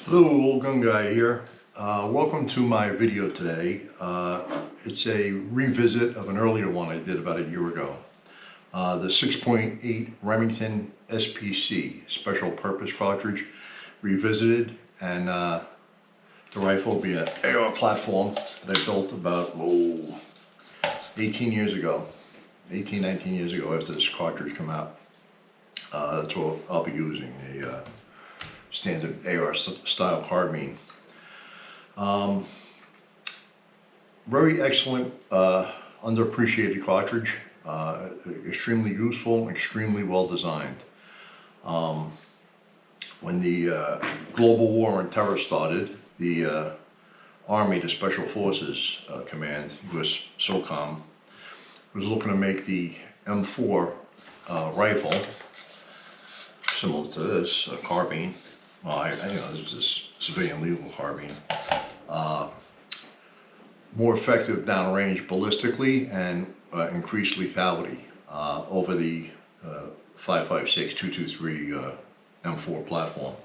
Hello, old gun guy here. Welcome to my video today. It's a revisit of an earlier one I did about a year ago. The 6.8 Remington SPC, Special Purpose Cartridge, revisited, and the rifle will be an AR platform that I built about 18 years ago, 19 years ago after this cartridge came out. That's what I'll be using, a standard AR style carbine. Very excellent, underappreciated cartridge. Extremely useful, extremely well designed. When the global war on terror started, the Army, the Special Forces Command, US SOCOM, was looking to make the M4 rifle, similar to this, a carbine. Well, this is this civilian legal carbine. More effective downrange ballistically and increased lethality over the 5.56 223 M4 platform,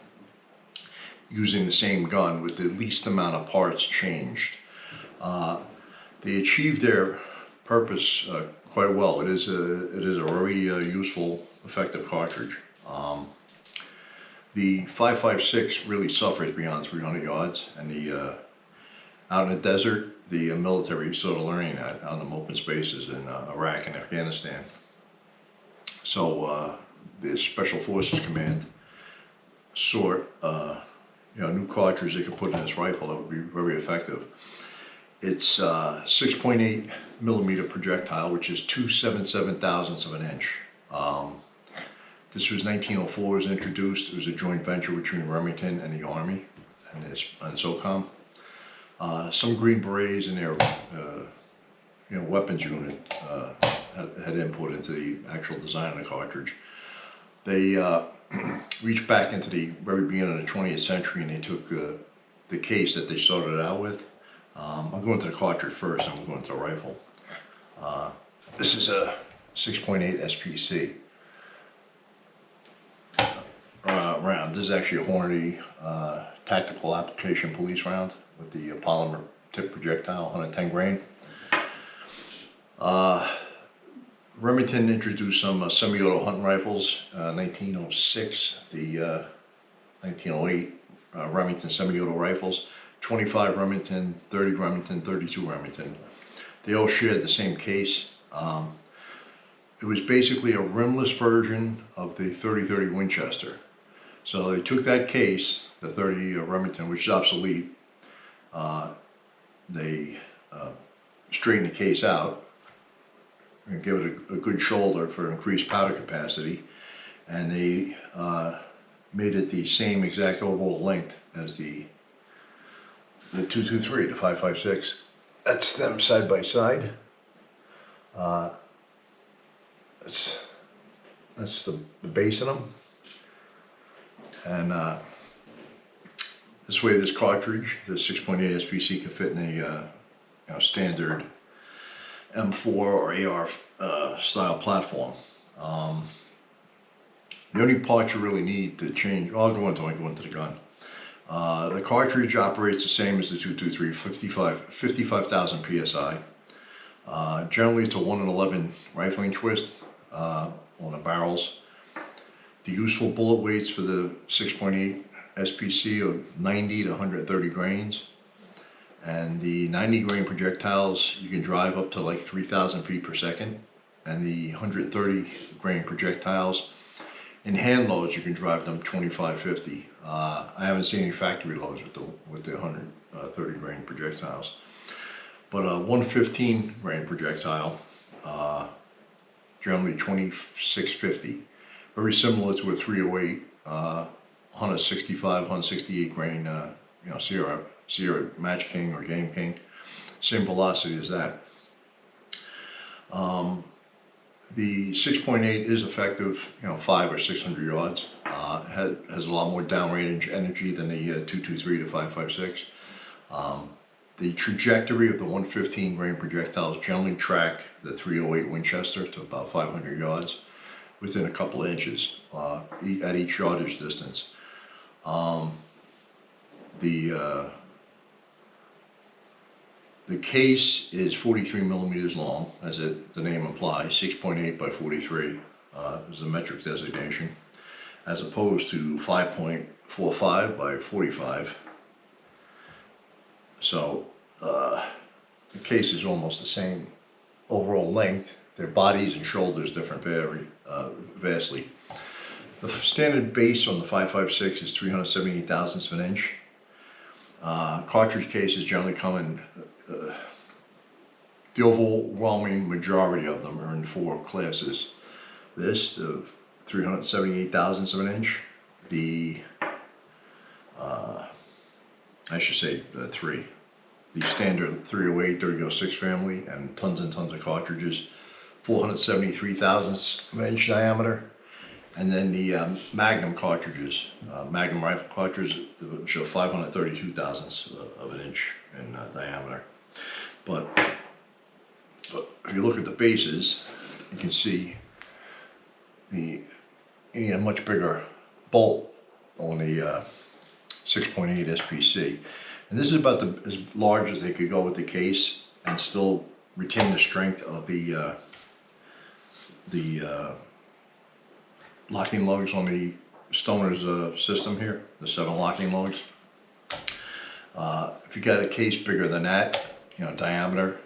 using the same gun with the least amount of parts changed. They achieved their purpose quite well. It is a very useful, effective cartridge. The 5.56 really suffers beyond 300 yards, and the out in the desert, the military is sort of learning that on the open spaces in Iraq and Afghanistan. So the Special Forces Command sought new cartridge they could put in this rifle that would be very effective. It's 6.8 millimeter projectile, which is 2/77 thousandths of an inch. This was 1904, it was introduced. It was a joint venture between Remington and the Army and SOCOM. Some Green Berets in their weapons unit had input into the actual design of the cartridge. They reached back into the very beginning of the 20th century, and they took the case that they started out with. I'll go into the cartridge first, and we'll go into the rifle. This is a 6.8 SPC. Round. This is actually a Hornady tactical application police round with the polymer tip projectile, 110 grain. Remington introduced some semi-auto hunting rifles, 1906, the 1908 Remington semi-auto rifles, 25 Remington, 30 Remington, 32 Remington. They all shared the same case. It was basically a rimless version of the 30-30 Winchester. So they took that case, the 30 Remington, which is obsolete. They straightened the case out and give it a good shoulder for increased powder capacity, and they made it the same exact overall length as the 223, the 5.56. That's them side by side. That's the base of them. And this way, this cartridge, the 6.8 SPC, can fit in a standard M4 or AR style platform. The only part you really need to change, well, I'll go into the gun. The cartridge operates the same as the 223, 55,000 PSI. Generally, it's a 1-in-11 rifling twist on the barrels. The useful bullet weights for the 6.8 SPC are 90 to 130 grains. And the 90 grain projectiles, you can drive up to like 3,000 feet per second. And the 130 grain projectiles, in hand loads, you can drive them 25-50. I haven't seen any factory loads with the 130 grain projectiles. But a 115 grain projectile, generally 26-50. Very similar to a 308, 165, 168 grain, Sierra Match King or Game King. Same velocity as that. The 6.8 is effective, 500 or 600 yards. Has a lot more downrange energy than the 223 to 5.56. The trajectory of the 115 grain projectiles generally track the 308 Winchester to about 500 yards. Within a couple of inches at each yardage distance. The case is 43 millimeters long, as the name implies. 6.8 by 43 is the metric designation, as opposed to 5.45 by 45. So the case is almost the same overall length. Their bodies and shoulders vary vastly. The standard base on the 5.56 is 378 thousandths of an inch. Cartridge cases generally come in, the overwhelming majority of them are in 4 classes. This, the 378 thousandths of an inch, I should say 3. The standard 308, 30-06 family, and tons of cartridges, 473 thousandths of an inch diameter. And then the Magnum cartridges, Magnum rifle cartridges, show 532 thousandths of an inch in diameter. But if you look at the bases, you can see you need a much bigger bolt on the 6.8 SPC. And this is about as large as they could go with the case and still retain the strength of the locking lugs on the Stoner's system here, the 7 locking lugs. If you got a case bigger than that, diameter,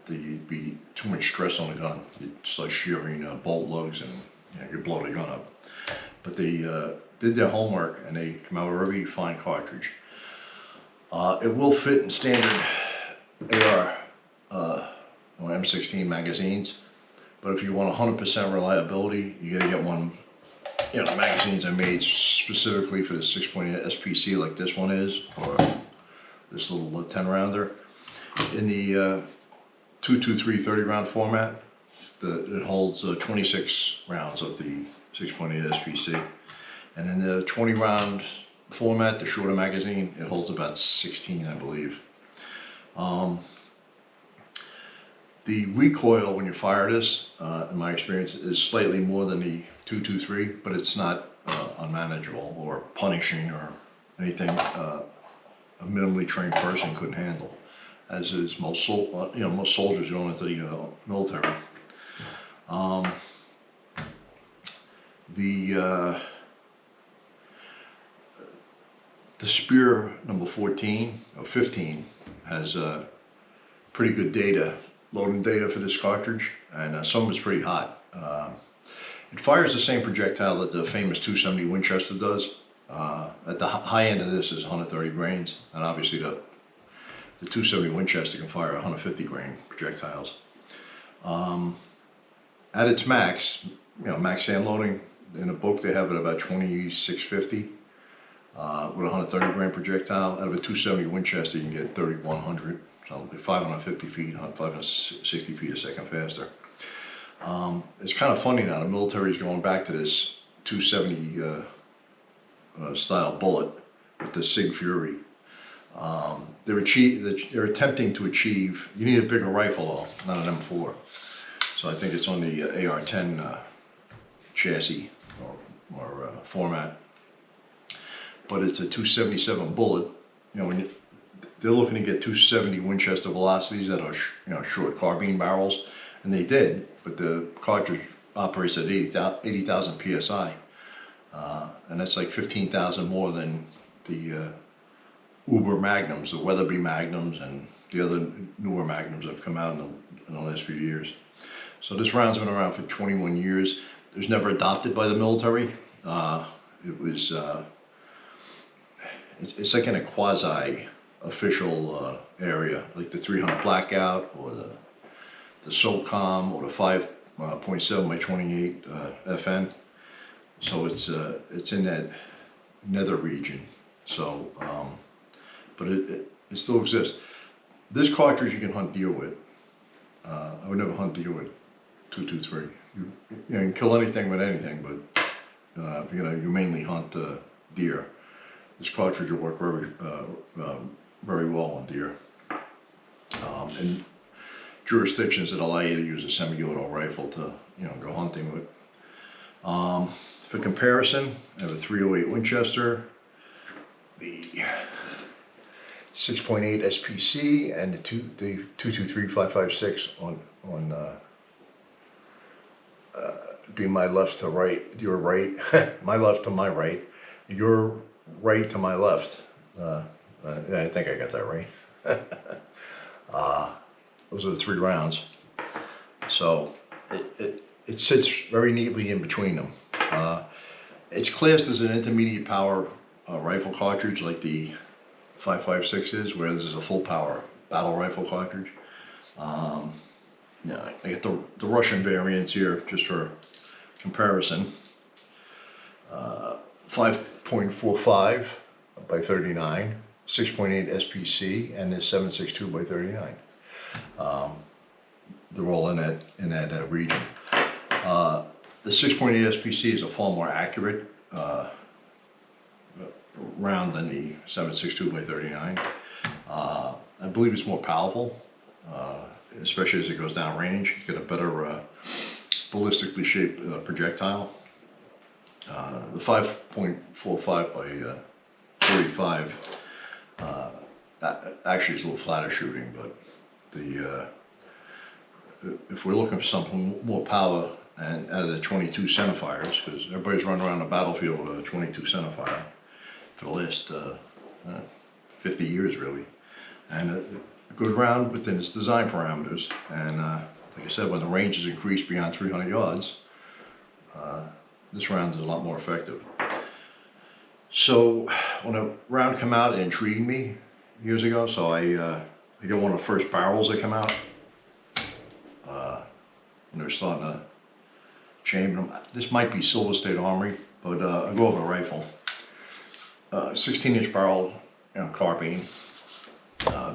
there'd be too much stress on the gun. You'd start shearing bolt lugs and you'd blow the gun up. But they did their homework and they come out with a really fine cartridge. It will fit in standard AR or M16 magazines. But if you want 100% reliability, you gotta get one, the magazines are made specifically for the 6.8 SPC like this one is, or this little 10 rounder. In the 223 30-round format, it holds 26 rounds of the 6.8 SPC. And in the 20-round format, the shorter magazine, it holds about 16, I believe. The recoil when you fire this, in my experience, is slightly more than the 223, but it's not unmanageable or punishing or anything a minimally trained person couldn't handle, as is most soldiers going into the military. The Spear number 14 or 15 has pretty good loading data for this cartridge, and some of it's pretty hot. It fires the same projectile that the famous 270 Winchester does. At the high end of this is 130 grains, and obviously the 270 Winchester can fire 150 grain projectiles. At its max, max hand loading, in a book they have it about 2650 with a 130 grain projectile. Out of a 270 Winchester you can get 3100. So 550 feet, 560 feet a second faster. It's kind of funny now, the military is going back to this 270 style bullet with the Sig Fury. They're attempting to achieve, you need a bigger rifle though, not an M4. So I think it's on the AR-10 chassis or format. But it's a 277 bullet. When they're looking to get 270 Winchester velocities that are short carbine barrels, and they did, but the cartridge operates at 80,000 psi, and that's like 15,000 more than the Uber Magnums, the Weatherby Magnums, and the other newer Magnums that have come out in the last few years. So this round's been around for 21 years. It was never adopted by the military. It's like in a quasi-official area, like the 300 Blackout or the SOCOM or the 5.7 by 28 FN. So it's in that nether region. So, but it still exists. This cartridge you can hunt deer with. I would never hunt deer with 223. You can kill anything with anything, but you mainly hunt deer. This cartridge will work very well on deer. And jurisdictions that allow you to use a semi-auto rifle to go hunting with. For comparison, I have a 308 Winchester. the 6.8 SPC and the 223-556 on be my left to right, your right, my left to my right, your right to my left. I think I got that right. Those are the 3 rounds. So it sits very neatly in between them. It's classed as an intermediate power rifle cartridge like the 5.56 is, where this is a full power battle rifle cartridge. Yeah, I get the Russian variants here just for comparison. 5.45 by 39, 6.8 SPC, and the 7.62 by 39. They're all in that region. The 6.8 SPC is a far more accurate round than the 7.62 by 39. I believe it's more powerful, especially as it goes down range. You get a better ballistically shaped projectile. The 5.45 by 45 actually is a little flatter shooting, but if we're looking for something more power and out of the 22 centerfires, because everybody's running around the battlefield with a 22 centerfire for the last 50 years really, and a good round within its design parameters. And like I said, when the range is increased beyond 300 yards, this round is a lot more effective. So when a round came out, it intrigued me years ago, so I got one of the first barrels that come out when they're starting to chamber them. This might be Silver State Armory, but I go over a rifle. 16-inch barrel, carbine.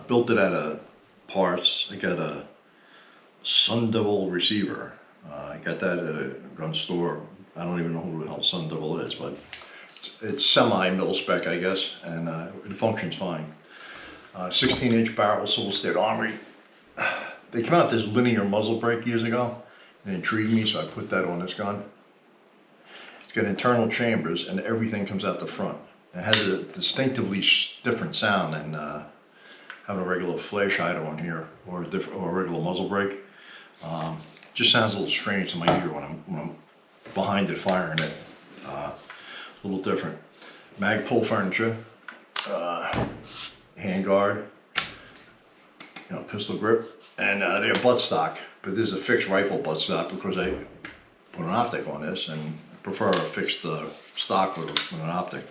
Built it out of parts. I got a Sun Devil receiver. I got that at a gun store. I don't even know who the hell Sun Devil is, but it's semi-mil spec, I guess, and it functions fine. 16-inch barrel, Silver State Armory. They came out this linear muzzle brake years ago. It intrigued me, so I put that on this gun. It's got internal chambers, and everything comes out the front. It has a distinctively different sound than having a regular flash hider on here or a regular muzzle brake. Just sounds a little strange to my ear when I'm behind it firing it. A little different. Mag pull furniture, hand guard, pistol grip, and they're buttstock. But this is a fixed rifle buttstock because I put an optic on this, and I prefer a fixed stock with an optic.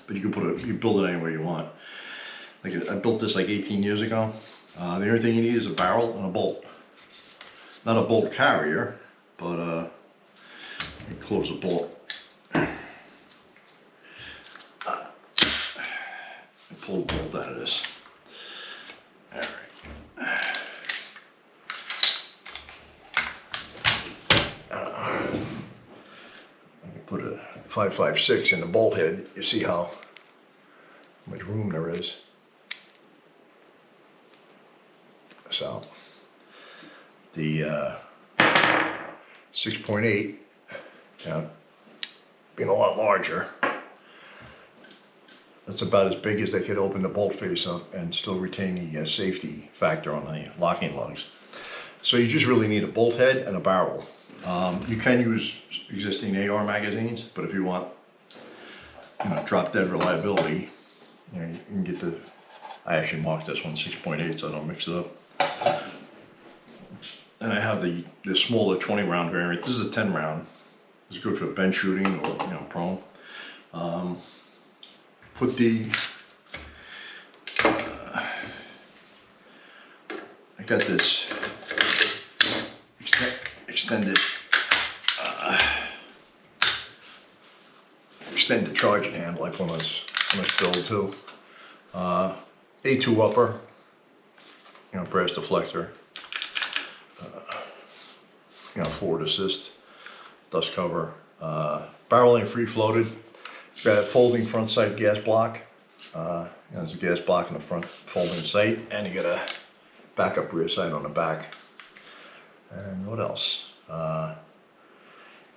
But you can build it any way you want. Like I built this like 18 years ago. The only thing you need is a barrel and a bolt. Not a bolt carrier, but you close the bolt. Pull the bolt out of this. All right. Put a 5.56 in the bolt head. You see how much room there is. So the 6.8, being a lot larger, that's about as big as they could open the bolt face up and still retain the safety factor on the locking lugs. So you just really need a bolt head and a barrel. You can use existing AR magazines, but if you want, drop dead reliability, you can get the. I actually marked this one 6.8 so I don't mix it up. And I have the smaller 20 round variant. This is a 10 round. It's good for bench shooting or prone. Put the. I got this extended charging handle like one of those build too. A2 upper, brass deflector, forward assist, dust cover, barreling free floated. It's got a folding front sight gas block. There's a gas block in the front folding sight, and you got a backup rear sight on the back. And what else?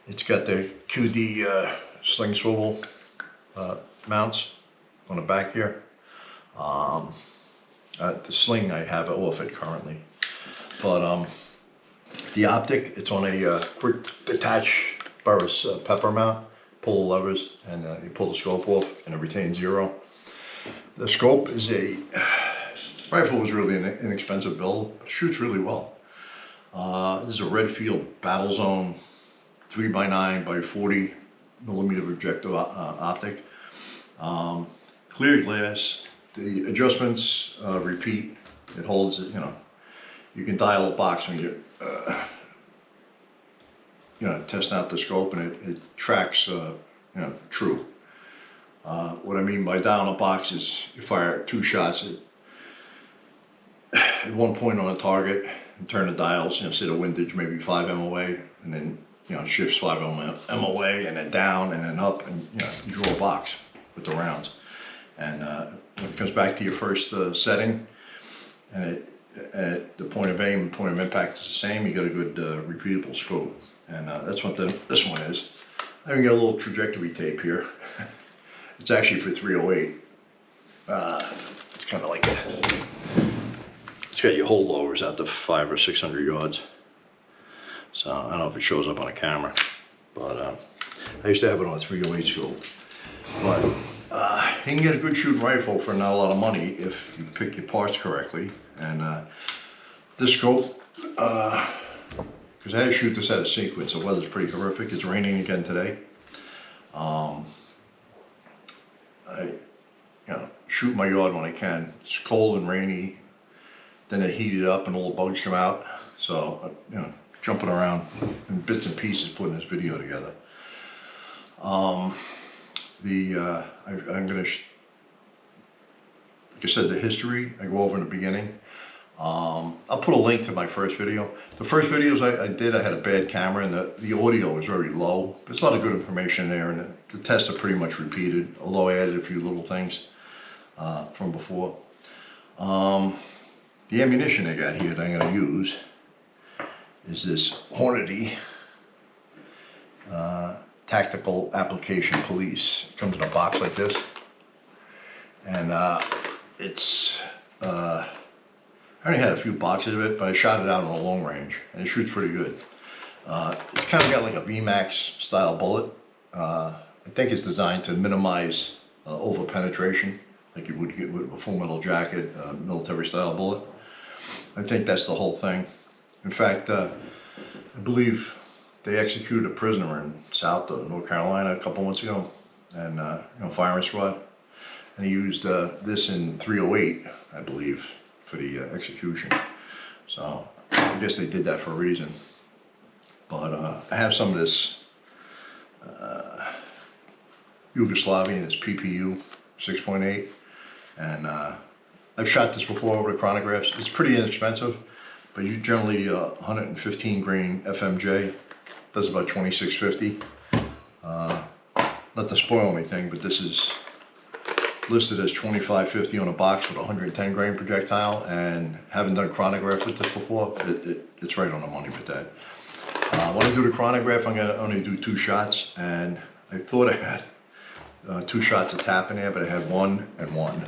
It's got the QD sling swivel mounts on the back here. The sling, I have it off it currently. But the optic, it's on a quick detach Burris pepper mount. Pull the levers and you pull the scope off and it retains 0. The scope is rifle was really an inexpensive build, but it shoots really well. This is a Redfield Battle Zone 3x9 by 40 millimeter projectile optic. Clear glass. The adjustments repeat. It holds it. You can dial a box when you test out the scope, and it tracks true. What I mean by dialing a box is you fire 2 shots at one point on a target and turn the dials, say the windage maybe 5 m away, and then shifts 5 m away and then down and then up, and you draw a box with the rounds. And when it comes back to your first setting, and at the point of aim and point of impact is the same, you got a good repeatable scope. And that's what this one is. I even got a little trajectory tape here. It's actually for 308. It's kind of like it's got your holdovers out to 500 or 600 yards. So I don't know if it shows up on a camera, but I used to have it on a 308 scope. But you can get a good shooting rifle for not a lot of money if you pick your parts correctly. And this scope, because I had to shoot this out of sequence, the weather's pretty horrific. It's raining again today. I shoot my yard when I can. It's cold and rainy. Then I heat it up and all the bugs come out. So jumping around in bits and pieces putting this video together. I'm gonna, like I said, the history I go over in the beginning. I'll put a link to my first video. The first videos I did, I had a bad camera and the audio was very low. There's a lot of good information there, and the tests are pretty much repeated, although I added a few little things from before. The ammunition I got here that I'm going to use is this Hornady Tactical Application Police. It comes in a box like this, and it's I only had a few boxes of it, but I shot it out on a long range, and it shoots pretty good. It's kind of got like a VMAX style bullet. I think it's designed to minimize over penetration, like you would get with a full metal jacket, military style bullet. I think that's the whole thing. In fact, I believe they executed a prisoner in South North Carolina a couple months ago, and firing squad, and he used this in 308, I believe, for the execution. So I guess they did that for a reason. But I have some of this Yugoslavian, this PPU 6.8, and I've shot this before over the chronographs. It's pretty inexpensive, but you generally 115 grain FMJ does about $26.50. Not to spoil anything, but this is listed as $25.50 on a box with a 110 grain projectile, and having done chronograph with this before, it's right on the money with that. When I do the chronograph, I'm gonna only do 2 shots, and I thought I had 2 shots of tap in there, but I had 1 and 1.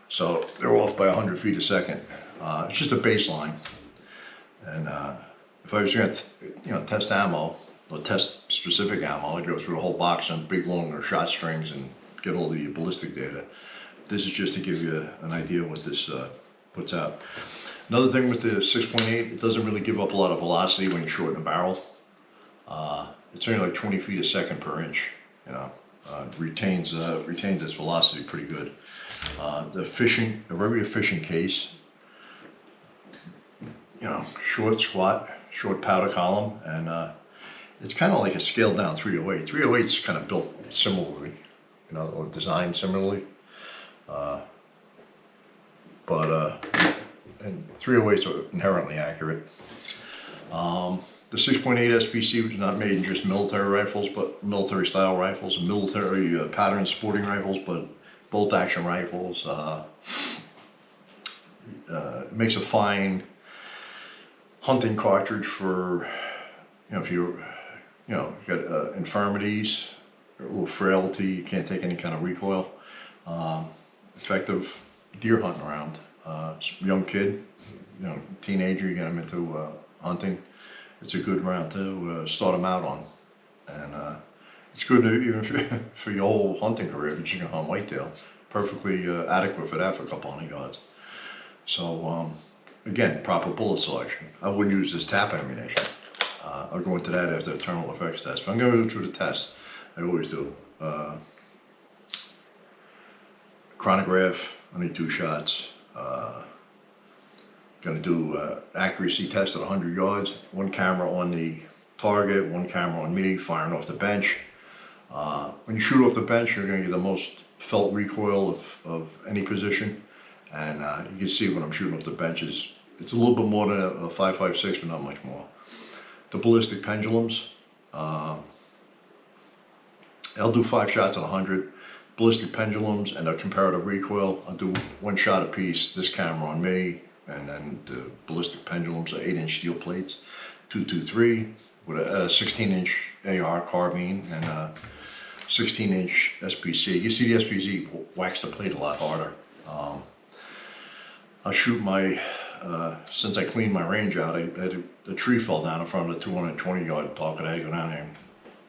So they're off by 100 feet a second. It's just a baseline. And if I was gonna test ammo, or test specific ammo, I'd go through the whole box on big long shot strings and get all the ballistic data. This is just to give you an idea of what this puts out. Another thing with the 6.8, it doesn't really give up a lot of velocity when you shorten the barrel. It's only like 20 feet a second per inch. Retains its velocity pretty good. A very efficient case. Short squat, short powder column, and it's kind of like a scaled down 308. 308 is kind of built similarly, or designed similarly. And 308s are inherently accurate. The 6.8 SPC was not made in just military rifles, but military style rifles, military pattern sporting rifles, but bolt action rifles. It makes a fine hunting cartridge for, if you got infirmities, a little frailty, you can't take any kind of recoil. Effective deer hunting round. Young kid, teenager, you get him into hunting. It's a good round to start him out on. And it's good to, even for your whole hunting career, if you're just gonna hunt whitetail, perfectly adequate for that for a couple hundred yards. So again, proper bullet selection. I wouldn't use this tap ammunition. I'll go into that after the terminal effects test, but I'm going to go through the test. I always do. Chronograph, I need 2 shots. Going to do accuracy test at 100 yards. 1 camera on the target, 1 camera on me, firing off the bench. When you shoot off the bench, you're going to get the most felt recoil of any position. And you can see when I'm shooting off the bench, it's a little bit more than a 5.56, but not much more. The ballistic pendulums, I'll do 5 shots at 100. Ballistic pendulums and a comparative recoil, I'll do 1 shot apiece. This camera on me, and then the ballistic pendulums are 8-inch steel plates, 223 with a 16-inch AR carbine and a 16-inch SPC. You see the SPC wax the plate a lot harder. I'll shoot my, since I cleaned my range out, a tree fell down in front of the 220-yard target. I had to go down there and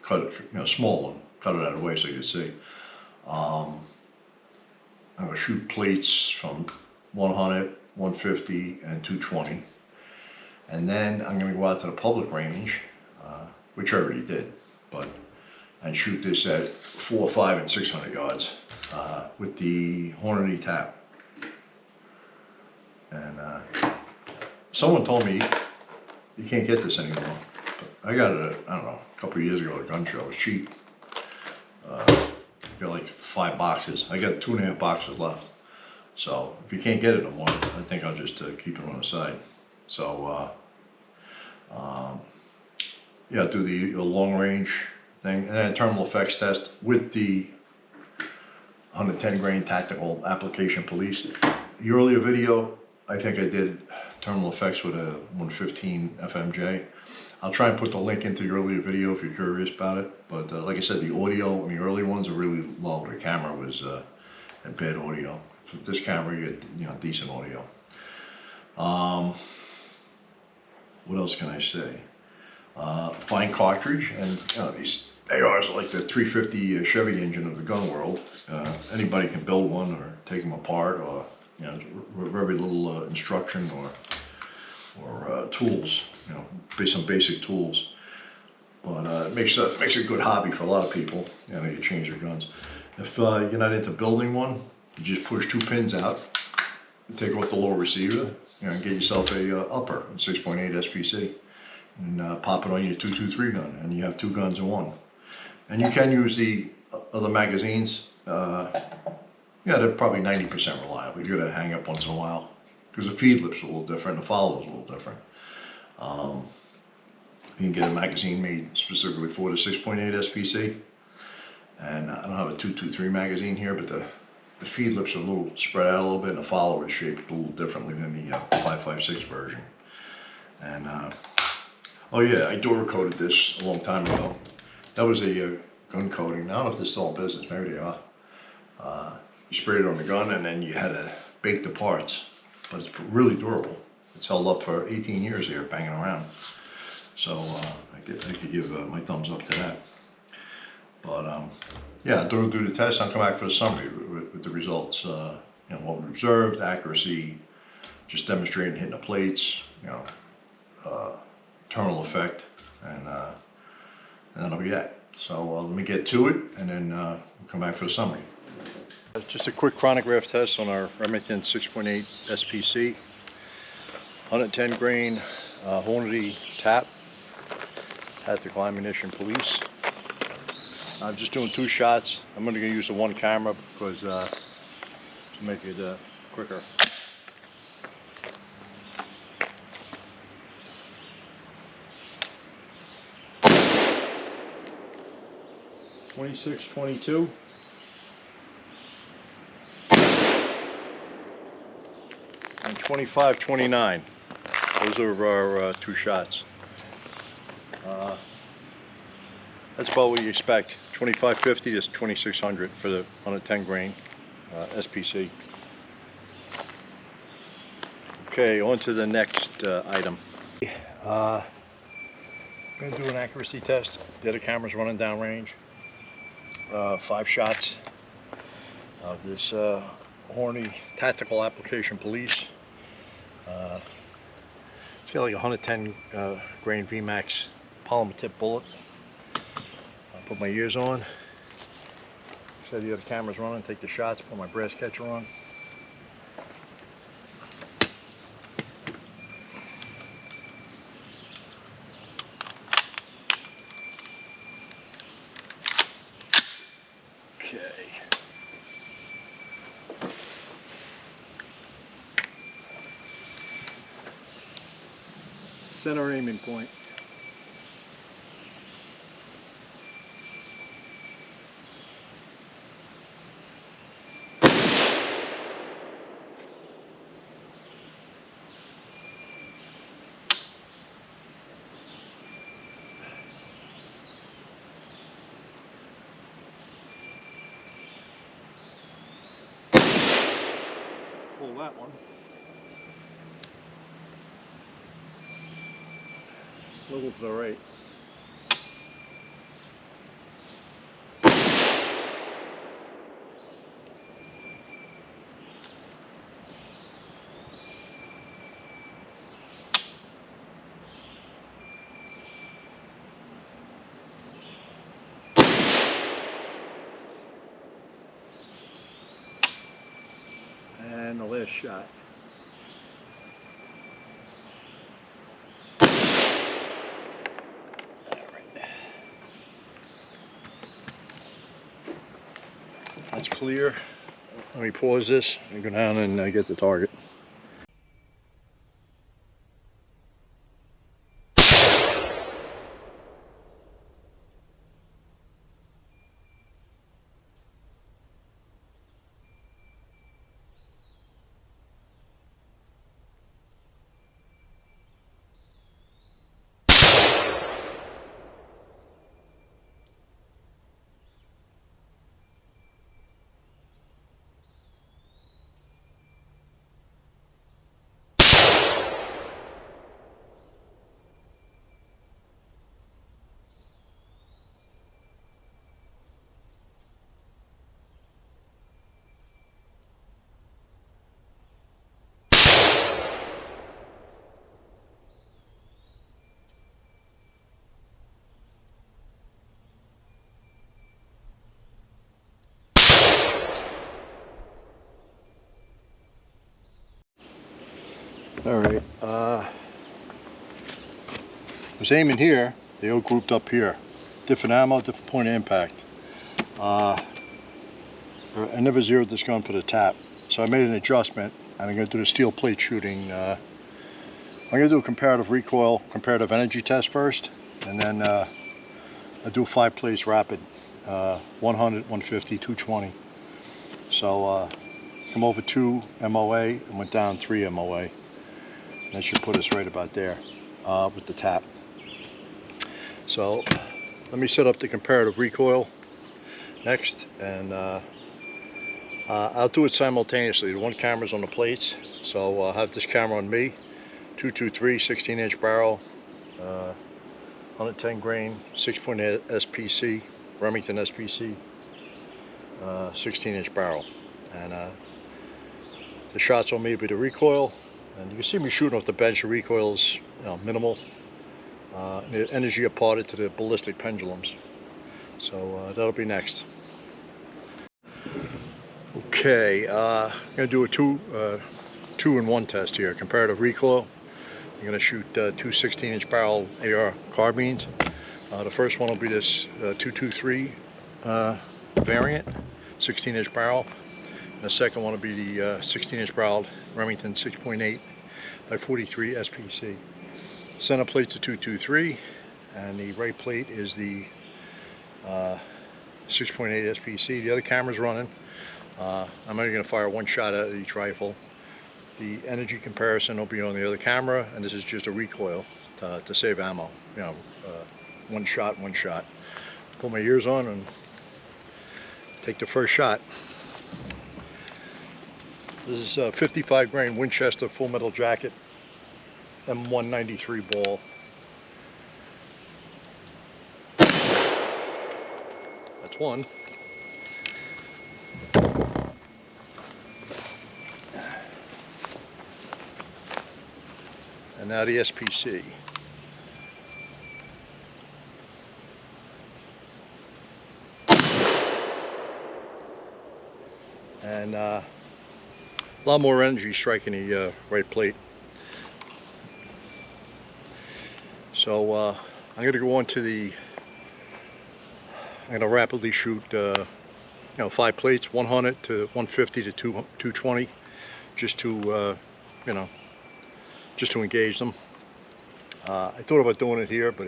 cut it, small one, cut it out of the way so you could see. I'm gonna shoot plates from 100, 150, and 220. And then I'm gonna go out to the public range, which I already did, and shoot this at 400, 500, and 600 yards with the Hornady tap. And someone told me you can't get this anymore. But I got it, I don't know, a couple of years ago at a gun show. It was cheap. Got like 5 boxes. I got 2.5 boxes left. So if you can't get it no more, I think I'll just keep it on the side. So yeah, do the long range thing and then terminal effects test with the 110 grain tactical application police. The earlier video, I think I did terminal effects with a 115 FMJ. I'll try and put the link into the earlier video if you're curious about it. But like I said, the audio in the early ones are really low. The camera was had bad audio. For this camera, you get decent audio. What else can I say? Fine cartridge, and these ARs are like the 350 Chevy engine of the gun world. Anybody can build one or take them apart, or very little instruction or tools, some basic tools. But it makes a good hobby for a lot of people. You change their guns. If you're not into building one, you just push 2 pins out, take off the lower receiver, and get yourself a upper 6.8 SPC, and pop it on your 223 gun, and you have 2 guns in one. And you can use the other magazines. They're probably 90% reliable. You gotta hang up once in a while because the feed lip's a little different, the follow is a little different. You can get a magazine made specifically for the 6.8 SPC. And I don't have a 223 magazine here, but the feed lips are a little spread out a little bit, and the follower is shaped a little differently than the 5.56 version. And oh yeah, I Dura coated this a long time ago. That was a gun coating. I don't know if they're still in business, maybe they are. You sprayed it on the gun and then you had to bake the parts, but it's really durable. It's held up for 18 years here, banging around. So I could give my thumbs up to that. But yeah, do the test. I'll come back for the summary with the results. What we observed, accuracy, just demonstrating hitting the plates, terminal effect, and that'll be that. So let me get to it, and then we'll come back for the summary. Just a quick chronograph test on our Remington 6.8 SPC, 110 grain Hornady tap, tactical ammunition police. I'm just doing 2 shots. I'm going to use the 1 camera because to make it quicker. .26-22. And 25-29. Those are our 2 shots. That's about what you expect. 2550 to 2600 for the 110 grain. SPC. Okay, on to the next item. I'm going to do an accuracy test. The other camera's running downrange. 5 shots of this horny tactical application police. It's got like a 110 grain VMAX polymer tip bullet. I'll put my ears on. So the other camera's running, take the shots, put my brass catcher on. Okay. Center aiming point. Pull that one. A little to the right. And the last shot. That's clear. Let me pause this and go down and get the target. Alright, was aiming here, they all grouped up here. Different ammo, different point of impact. I never zeroed this gun for the tap, so I made an adjustment, and I'm going to do the steel plate shooting. I'm going to do a comparative recoil, comparative energy test first, and then I'll do 5 plates rapid, 100, 150, 220. So come over 2 MOA and went down 3 MOA. That should put us right about there with the tap. So let me set up the comparative recoil next, and I'll do it simultaneously. The one camera's on the plates, so I'll have this camera on me. 223 16-inch barrel, 110 grain 6.8 SPC, Remington SPC, 16-inch barrel, and the shots on me will be the recoil. And you can see me shooting off the bench. The recoil is minimal. The energy imparted to the ballistic pendulums. So that'll be next. Okay, I'm going to do a two-in-one test here. Comparative recoil. I'm going to shoot 2 16-inch barrel AR carbines. The first one will be this 223 variant, 16-inch barrel. And the second one will be the 16-inch barrel Remington 6.8 by 43 SPC. Center plate's a 223, and the right plate is the 6.8 SPC. The other camera's running. I'm only going to fire 1 shot at each rifle. The energy comparison will be on the other camera, and this is just a recoil to save ammo. You know, 1 shot, 1 shot. Put my ears on and take the first shot. This is a 55 grain Winchester full metal jacket, M193 ball. That's one. And now the SPC. And a lot more energy striking the right plate. So I'm going to go on to the, I'm going to rapidly shoot 5 plates, 100 to 150 to 220, just to just to engage them. I thought about doing it here, but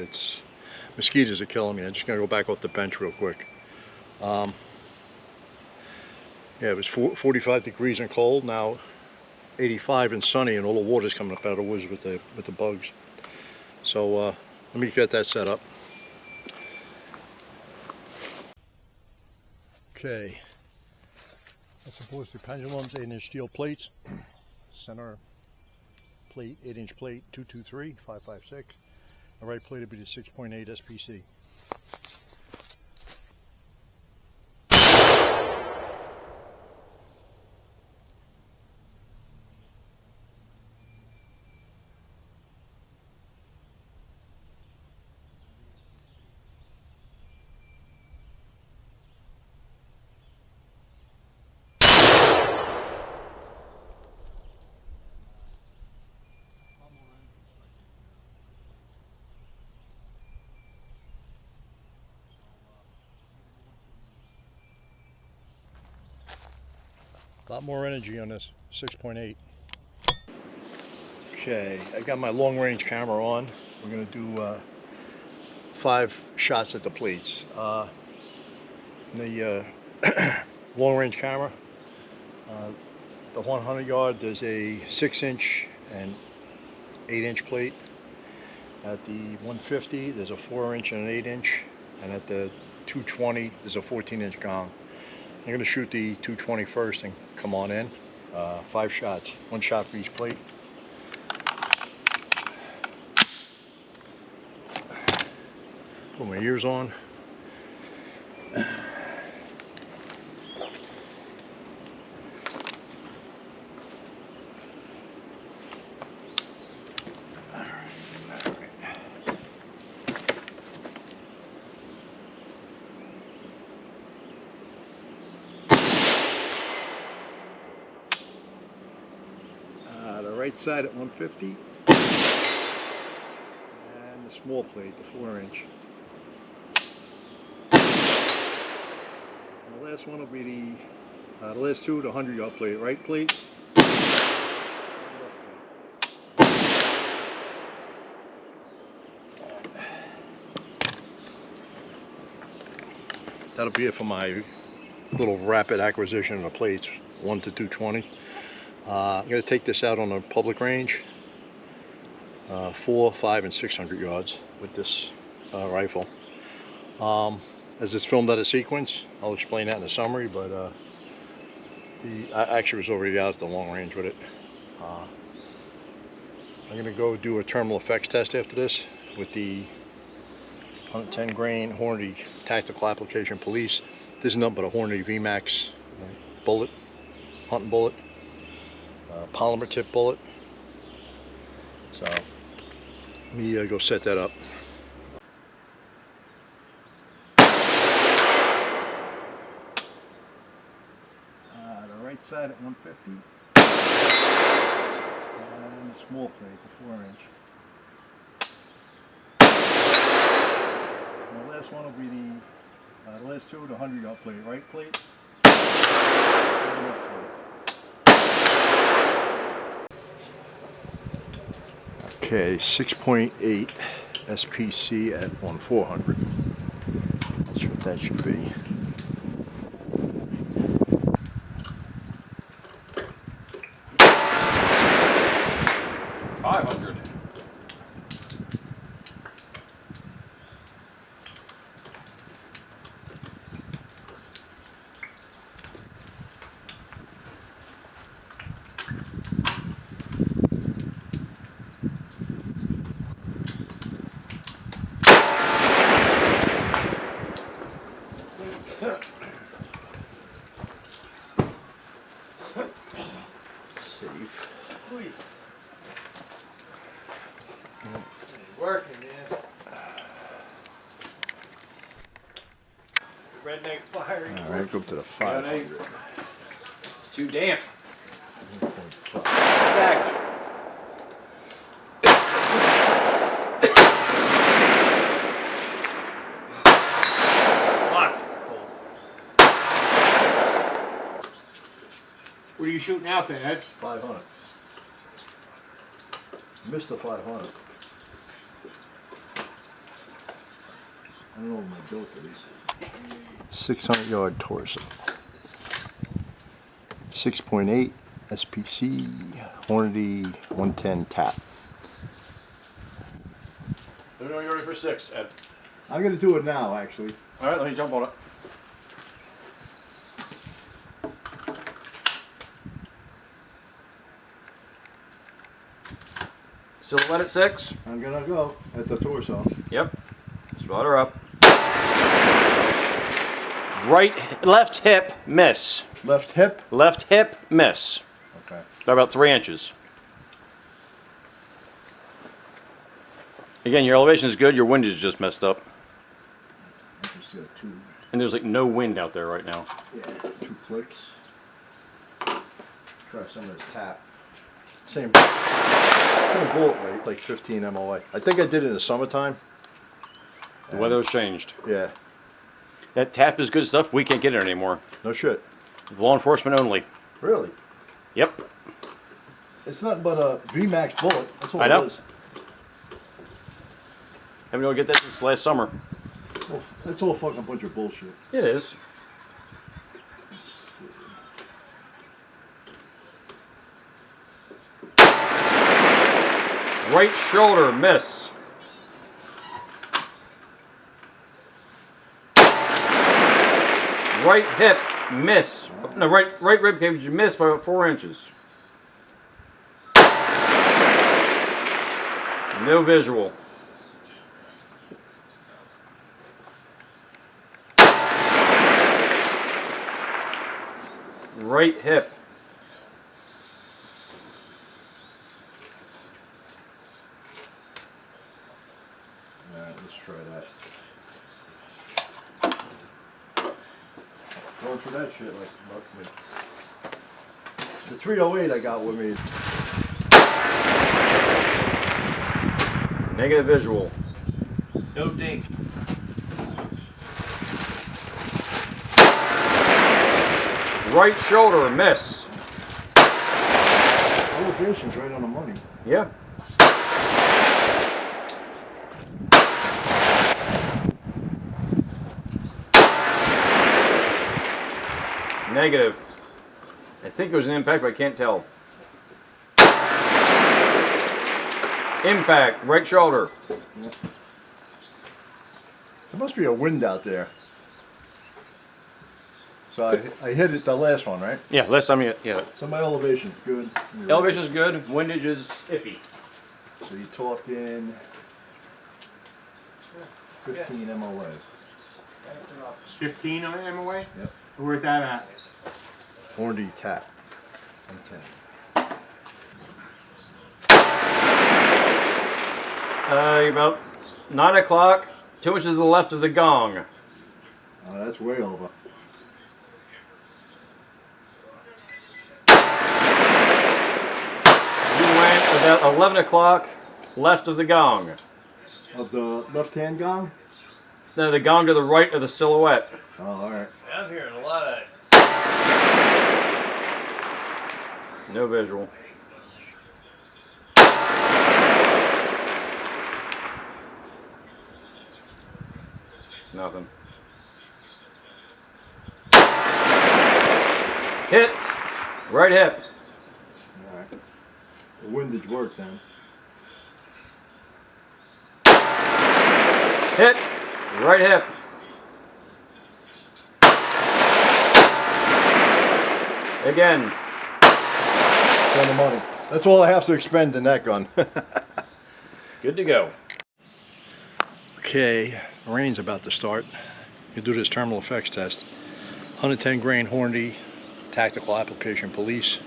mosquitoes are killing me. I'm just going to go back off the bench real quick. Yeah, it was 45 degrees and cold. Now 85 and sunny, and all the water's coming up out of the woods with the bugs. So let me get that set up. Okay, that's the ballistic pendulums, 8-inch steel plates. Center plate, 8-inch plate, 223, 556. The right plate would be the 6.8 SPC. A lot more energy on this 6.8. Okay, I got my long range camera on. We're going to do 5 shots at the plates. The long range camera, the 100 yard, there's a 6-inch and 8-inch plate. At the 150, there's a 4-inch and an 8-inch. And at the 220, there's a 14-inch gong. I'm going to shoot the 220 first and come on in. 5 shots, 1 shot for each plate. Put my ears on. Right side at 150, and the small plate, the 4-inch. And the last one will be the last 2, the 100 yard plate, right plate. That'll be it for my little rapid acquisition of the plates, 1 to 220. I'm going to take this out on a public range, 4, 5, and 600 yards with this rifle. As it's filmed out of sequence, I'll explain that in the summary, but I actually was already out at the long range with it. I'm going to go do a terminal effects test after this with the 110 grain Hornady Tactical Application Police. This is nothing but a Hornady VMAX bullet, hunting bullet. Polymer tip bullet. So let me go set that up. The right side at 150, and the small plate, the 4-inch. And the last one will be the last 2, the 100 yard plate, right plate, and left plate. Okay, 6.8 SPC at 1/400. That's what that should be. safe. Working, man. Redneck fire. Alright, go up to the 500. It's too damp. 1.5. Exactly. What are you shooting out there, Ed? 500. Missed the 500. I don't know what my built is. 600 yard torso. 6.8 SPC Hornady 110 tap. Let me know you're ready for 6, Ed. I'm gonna do it now, actually. Alright, let me jump on it. Silhouette at 6. I'm gonna go at the torso. Yep. Spot her up. Left hip, miss. Left hip. Left hip, miss. Okay. By about 3 inches. Again, your elevation is good, your wind is just messed up. I just got 2. And there's like no wind out there right now. Yeah, 2 clicks. Try some of this tap. Same bullet rate, like 15 MOA. I think I did it in the summertime. The weather has changed. Yeah. That tap is good stuff. We can't get it anymore. No shit. Law enforcement only. Really? Yep. It's nothing but a VMAX bullet. That's all I know. it is. Haven't been able to get that since last summer. Well, that's all fucking bunch of bullshit. It is. Right shoulder, miss. Right hip, miss. No, right rib cage, miss by about 4 inches. No visual. Right hip. Alright, let's try that. Going for that shit like fuck me. The 308 I got with me. Negative visual. No dink. Right shoulder, miss. Elevation's right on the money. Yeah. Negative. I think it was an impact, but I can't tell. Impact, right shoulder. Yeah. There must be a wind out there. So I hit it the last one, right? Yeah, last time you hit it. So my elevation's good. Elevation's good, windage is iffy. So you're talking 15 MOA. 15 on the MOA? Yep. Where's that at? Hornady tap. 110. About 9 o'clock, 2 inches to the left of the gong. Oh, that's way over. You went about 11 o'clock, left of the gong. Of the left-hand gong? No, the gong to the right of the silhouette. Oh, alright. I'm hearing a lot of No visual. Nothing. Hit. Right hip. Alright. The windage worked then. Hit. Right hip. Again. It's on the money. That's all I have to expend in that gun. Good to go. Okay, rain's about to start. You do this terminal effects test. 110 grain Hornady, tactical application police,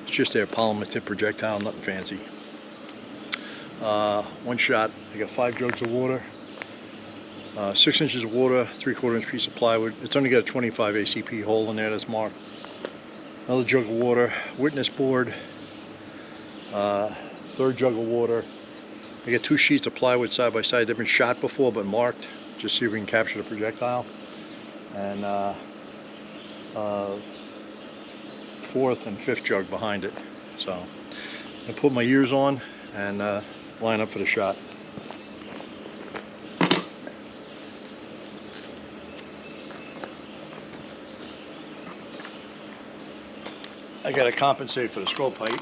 It's just their polymer tip projectile, nothing fancy. One shot, I got 5 jugs of water, 6 inches of water, 3/4 inch piece of plywood. It's only got a 25 ACP hole in there that's marked. Another jug of water, witness board, 3rd jug of water. I got 2 sheets of plywood side by side. They've been shot before but marked, just see if we can capture the projectile. And 4th and 5th jug behind it. So I put my ears on and line up for the shot. I gotta compensate for the scope height.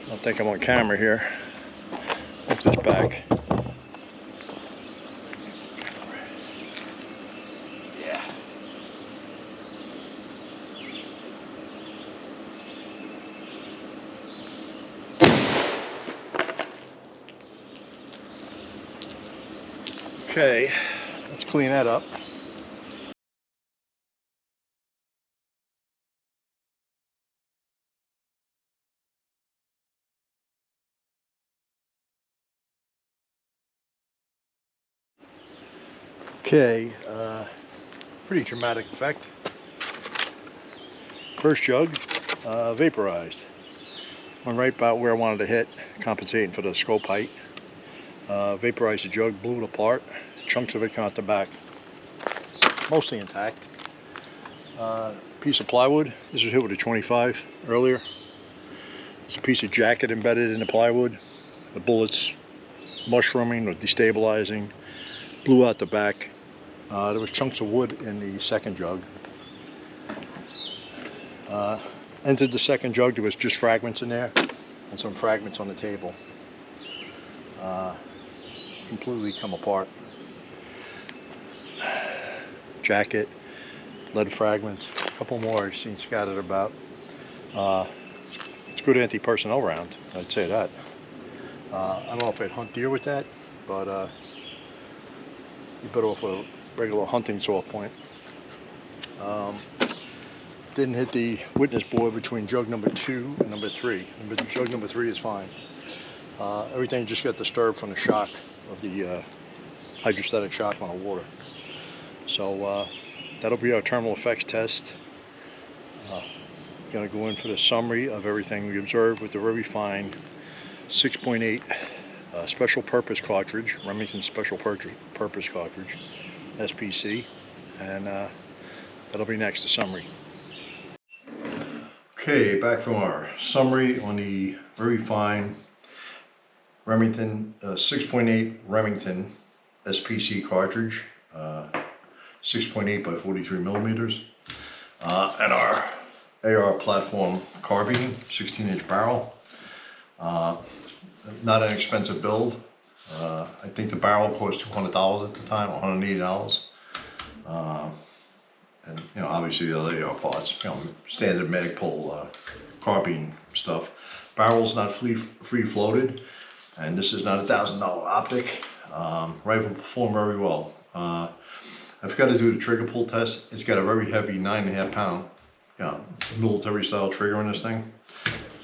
I don't think I'm on camera here. Lift this back. Yeah. Okay, let's clean that up. Okay, pretty dramatic effect. First jug, vaporized. Went right about where I wanted to hit, compensating for the scope height. Vaporized the jug, blew it apart. Chunks of it come out the back. Mostly intact. Piece of plywood. This was hit with a 25 earlier. It's a piece of jacket embedded in the plywood. The bullets mushrooming or destabilizing. Blew out the back. There was chunks of wood in the 2nd jug. Entered the 2nd jug, there was just fragments in there and some fragments on the table. Completely come apart. Jacket, lead fragments, a couple more I've seen scattered about. It's good anti-personnel round, I'd say that. I don't know if I'd hunt deer with that, but you're better off with a regular hunting saw point. Didn't hit the witness board between jug number 2 and number 3. Jug number 3 is fine. Everything just got disturbed from the shock of the hydrostatic shock on the water. So that'll be our terminal effects test. Going to go in for the summary of everything we observed with the very fine 6.8 special purpose cartridge, Remington special purpose cartridge, SPC, and that'll be next, the summary. Okay, back from our summary on the very fine Remington 6.8 Remington SPC cartridge, 6.8 by 43 millimeters, and our AR platform carbine, 16-inch barrel. Not an expensive build. I think the barrel cost $200 at the time, $180. And you know, obviously the other AR parts, you know, standard Magpul carbine stuff. Barrel's not free floated, and this is not $1,000 optic. Rifle performed very well. I forgot to do the trigger pull test. It's got a very heavy 9.5 pound, you know, military style trigger on this thing,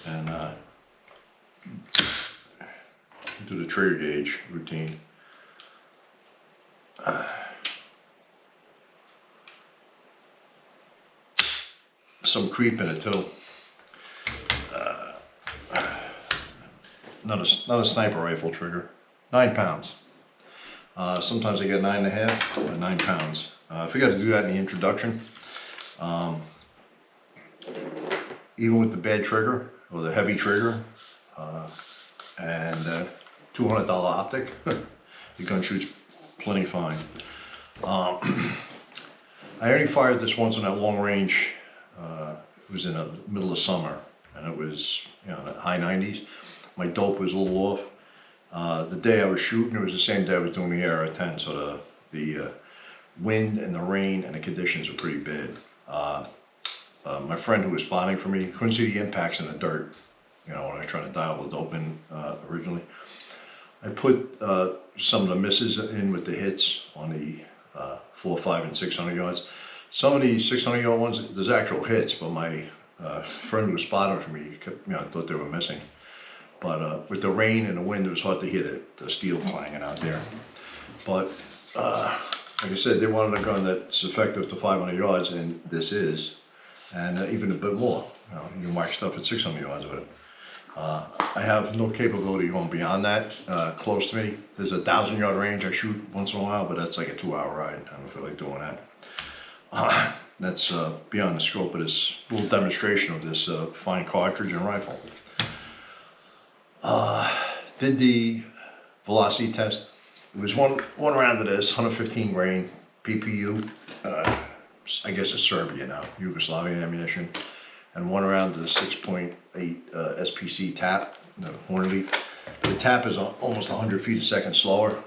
and do the trigger gauge routine. Some creep in it too. Not a sniper rifle trigger. 9 pounds. Sometimes I get 9.5 or 9 pounds. I forgot to do that in the introduction. Even with the bad trigger or the heavy trigger and $200 optic, the gun shoots plenty fine. I only fired this once on that long range. It was in the middle of summer, and it was, you know, high 90s. My dope was a little off. The day I was shooting, it was the same day I was doing the AR-10, so the wind and the rain and the conditions were pretty bad. My friend who was spotting for me couldn't see the impacts in the dirt, you know, when I was trying to dial the dope in originally. I put some of the misses in with the hits on the 4, 5, and 600 yards. Some of these 600-yard ones, there's actual hits, but my friend who was spotting for me, kept, thought they were missing. But with the rain and the wind, it was hard to hear the steel clanging out there. But like I said, they wanted a gun that's effective to 500 yards, and this is, and even a bit more. You can whack stuff at 600 yards with it. I have no capability going beyond that. Close to me, there's a 1,000-yard range I shoot once in a while, but that's like a 2-hour ride. I don't feel like doing that. That's beyond the scope of this little demonstration of this fine cartridge and rifle. Did the velocity test. It was one round of this 115 grain PPU. I guess it's Serbia now, Yugoslavian ammunition, and one round of the 6.8 SPC tap, the Hornady. The tap is almost 100 feet a second slower.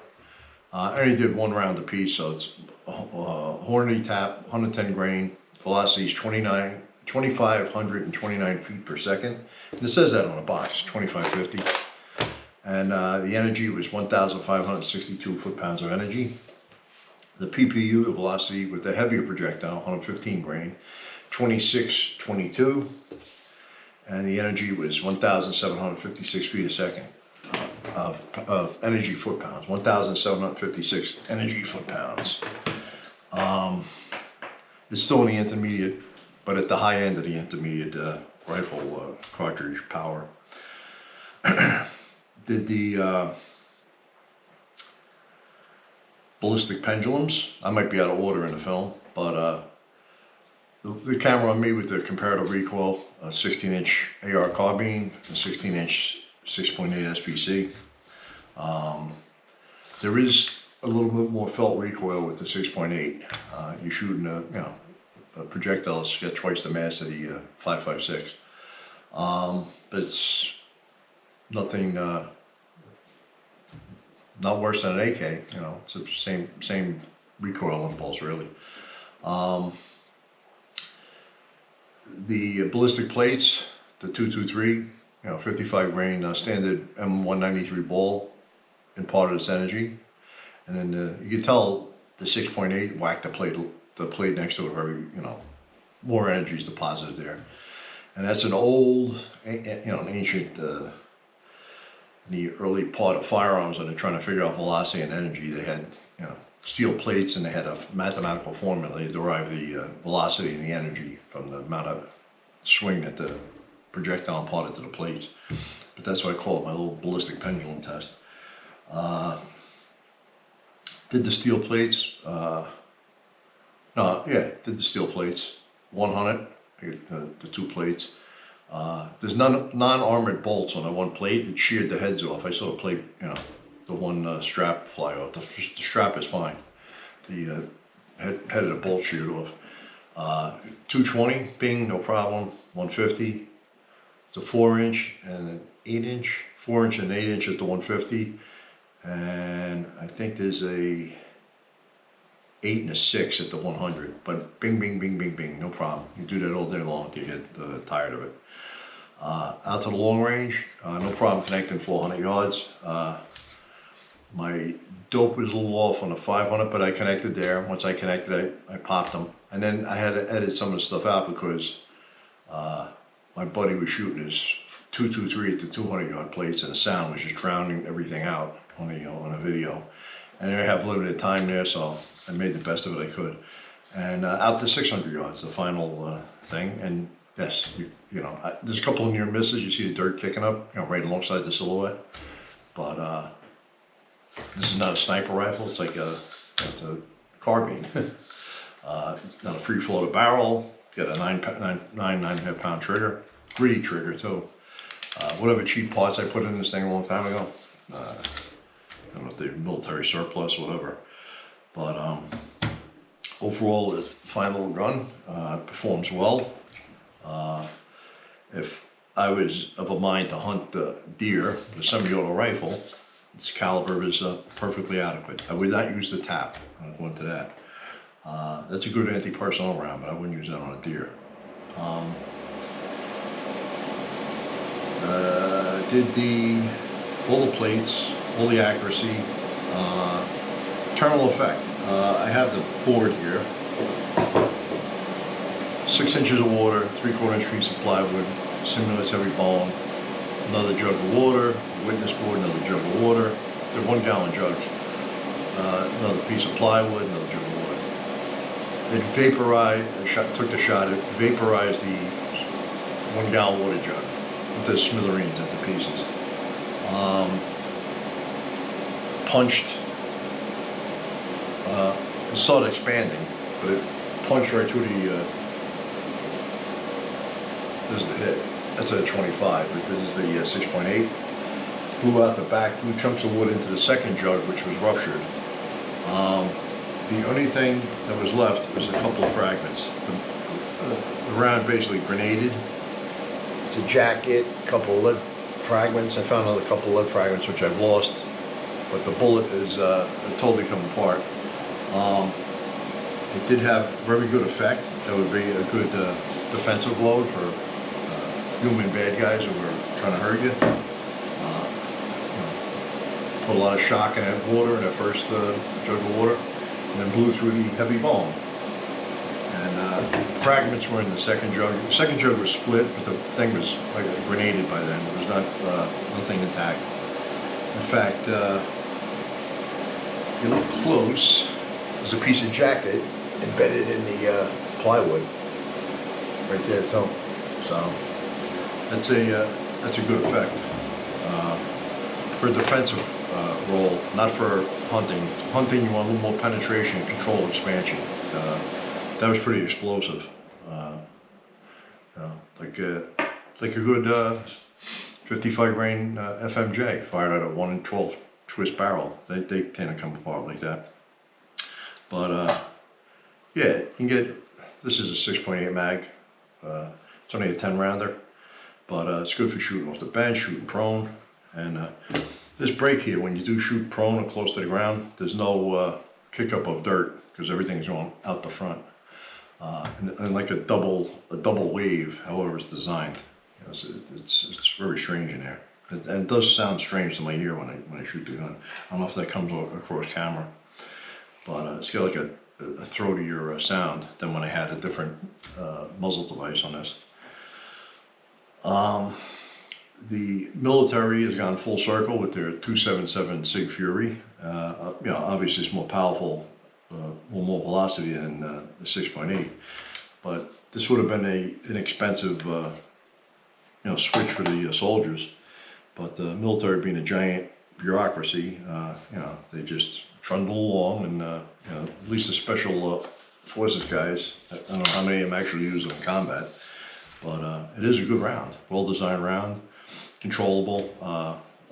I only did one round apiece, so it's Hornady tap, 110 grain, velocity is 2,529 feet per second. And it says that on the box, 2,550. And the energy was 1,562 foot-pounds of energy. The PPU, the velocity with the heavier projectile, 115 grain, 2622. And the energy was 1,756 feet a second. Energy foot-pounds, 1,756 energy foot-pounds. It's still in the intermediate, but at the high end of the intermediate rifle cartridge power. Did the ballistic pendulums. I might be out of order in the film, but the camera on me with the comparative recoil, a 16-inch AR carbine, a 16-inch 6.8 SPC. There is a little bit more felt recoil with the 6.8. You're shooting a projectile that's got twice the mass of the 5.56. But it's nothing, not worse than an AK. It's the same recoil impulse really. The ballistic plates, the 223, 55 grain standard M193 ball imparted its energy, and then you can tell the 6.8 whacked the plate next to it very, more energy is deposited there, and that's an old, an ancient. In the early part of firearms, when they're trying to figure out velocity and energy, they had, steel plates, and they had a mathematical formula. They derived the velocity and the energy from the amount of swing that the projectile imparted to the plates. But that's what I call it, my little ballistic pendulum test. Did the steel plates, did the steel plates, 100, the 2 plates. There's non-armored bolts on the one plate. It sheared the heads off. I saw the plate, the one strap fly off. The strap is fine. The head of the bolt sheared off. 220, bing, no problem. 150, it's a 4-inch and an 8-inch. 4-inch and 8-inch at the 150. And I think there's a 8 and a 6 at the 100. But bing, bing, bing, bing, bing, no problem. You do that all day long until you get tired of it. Out to the long range, no problem connecting 400 yards. My dope was a little off on the 500, but I connected there. Once I connected, I popped them. And then I had to edit some of the stuff out because my buddy was shooting his 223 at the 200-yard plates, and the sound was just drowning everything out on the video. And I have limited time there, so I made the best of it I could. And out to 600 yards, the final thing. And yes, there's a couple of near misses. You see the dirt kicking up, right alongside the silhouette. But this is not a sniper rifle. It's like a carbine. It's not a free-floated barrel. Got a 9.5 pound trigger. Gritty trigger too. Whatever cheap parts I put in this thing a long time ago. I don't know if they're military surplus or whatever. But overall, it's a fine little gun. Performs well. If I was of a mind to hunt the deer with a semi-auto rifle, its caliber is perfectly adequate. I would not use the tap. I'll go into that. That's a good anti-personnel round, but I wouldn't use that on a deer. Did all the plates, all the accuracy, terminal effect. I have the board here. 6 inches of water, 3/4 inch piece of plywood, simulates heavy bone, another jug of water, witness board, another jug of water. They're 1 gallon jugs. Another piece of plywood, another jug of water. It vaporized, took the shot, it vaporized the 1 gallon water jug into smithereens, into pieces. Punched, it started expanding, but it punched right through the, this is the hit. That's a 25, but this is the 6.8. Blew out the back, blew chunks of wood into the second jug, which was ruptured. The only thing that was left was a couple of fragments. The round basically grenaded. It's a jacket, a couple of lead fragments. I found another couple of lead fragments, which I've lost, but the bullet is totally come apart. It did have very good effect. That would be a good defensive load for human bad guys who were trying to hurt you. Put a lot of shock in that water, in that first jug of water, and then blew through the heavy bone. And fragments were in the second jug. The second jug was split, but the thing was like grenaded by then. It was not nothing intact. In fact, if you look close, there's a piece of jacket embedded in the plywood right there too. So that's a good effect for a defensive role, not for hunting. Hunting, you want a little more penetration, control, expansion. That was pretty explosive. You know, like a good 55 grain FMJ fired out a 1 in 12 twist barrel. They tend to come apart like that. But yeah, you can get. This is a 6.8 mag. It's only a 10 rounder, but it's good for shooting off the bench, shooting prone, and this break here, when you do shoot prone or close to the ground, there's no kick up of dirt because everything's going out the front, and like a double wave, however it's designed. You know, it's very strange in there, and it does sound strange to my ear when I shoot the gun. I don't know if that comes across camera, but it's got like a throatier sound than when I had a different muzzle device on this. The military has gone full circle with their 277 Sig Fury. You know, obviously it's more powerful, more velocity than the 6.8, but this would have been an expensive, you know, switch for the soldiers. But the military, being a giant bureaucracy, you know, they just trundle along, and you know, at least the special forces guys, I don't know how many of them actually use them in combat, but it is a good round, well-designed round. Controllable.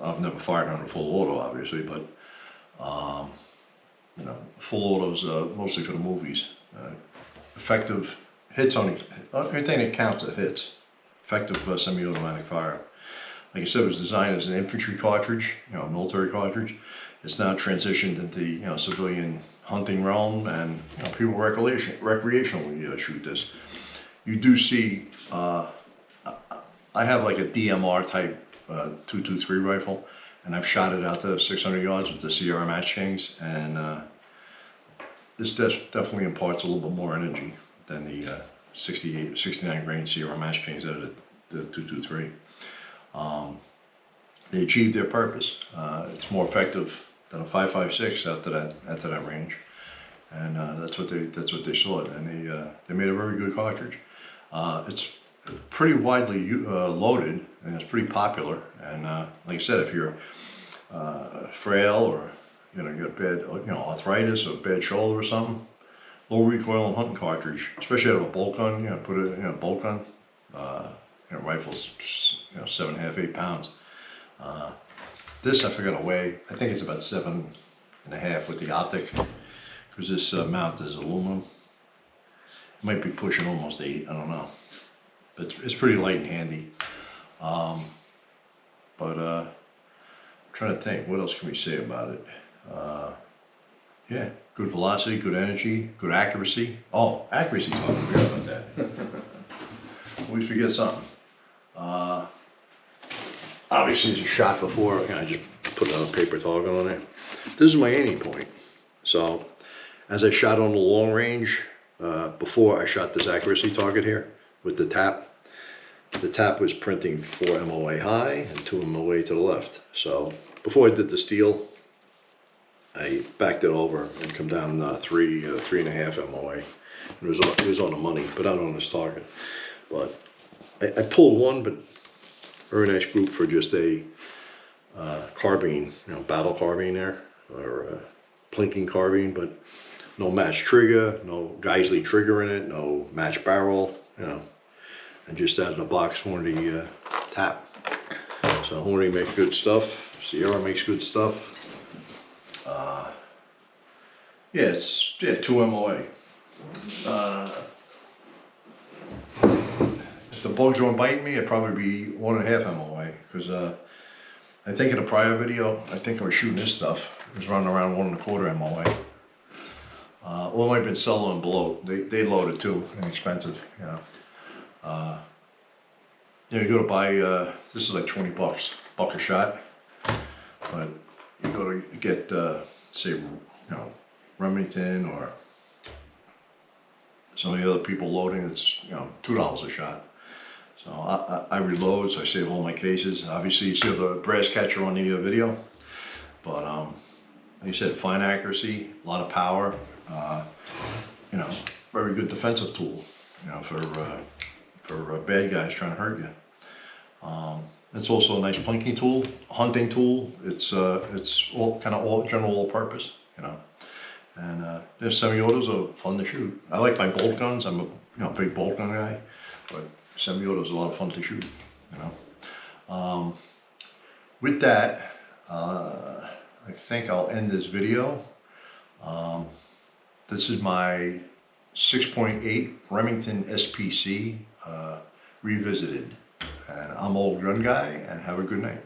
I've never fired on a full auto, obviously, but you know, full autos mostly for the movies. Effective hits only anything that counts as hits. Effective semi-automatic fire. Like I said, it was designed as an infantry cartridge, you know, a military cartridge. It's now transitioned into the, you know, civilian hunting realm, and you know, people recreationally shoot this. You do see. I have like a DMR type 223 rifle, and I've shot it out to 600 yards with the Sierra Match Kings, and this definitely imparts a little bit more energy than the 69 grain Sierra Match Kings out of the 223. They achieved their purpose. It's more effective than a 5.56 out to that range, and that's what they sought, and they made a very good cartridge. It's pretty widely loaded, and it's pretty popular. And like I said, if you're frail, or you know, you got bad, you know, arthritis or bad shoulder or something, low recoil and hunting cartridge, especially out of a bolt gun, you know, put it in a bolt gun. You know, rifles, you know, 7.5, 8 pounds. This I forgot to weigh. I think it's about 7.5 with the optic, because this mount is aluminum. It might be pushing almost 8. I don't know. But it's pretty light and handy. I'm trying to think, what else can we say about it? Yeah, good velocity, good energy, good accuracy. Oh, accuracy, I forgot about that. Always forget something. Obviously, it's a shot before, you know, I just put another paper target on it. This is my aiming point. So as I shot on the long range, before I shot this accuracy target here with the tap was printing 4 MOA high and 2 MOA to the left. So before I did the steel, I backed it over and come down 3.5 MOA. It was on the money, but not on this target. But I pulled one, but very nice group for just a carbine, battle carbine there, or plinking carbine, but no match trigger, no Geisley trigger in it, no match barrel, and just out of the box Hornady tap. So Hornady makes good stuff. Sierra makes good stuff. Yeah, it's 2 MOA. If the bugs weren't biting me, it'd probably be 1.5 MOA, because I think in a prior video, I think I was shooting this stuff. It was running around 1.25 MOA. Well, it might have been Solo and below. They load it too, inexpensive, you go to buy, this is like 20 bucks, buck a shot. But you go to get, say, Remington or some of the other people loading, it's, $2 a shot. So I reload, so I save all my cases. Obviously, you see the brass catcher on the video, but like you said, fine accuracy, a lot of power. Very good defensive tool, for bad guys trying to hurt you. It's also a nice plinking tool, hunting tool. It's all kind of all purpose, And the semi-autos are fun to shoot. I like my bolt guns. I'm a big bolt gun guy, but semi-autos are a lot of fun to shoot. With that, I think I'll end this video. This is my 6.8 Remington SPC revisited. And I'm Old Gun Guy, and have a good night.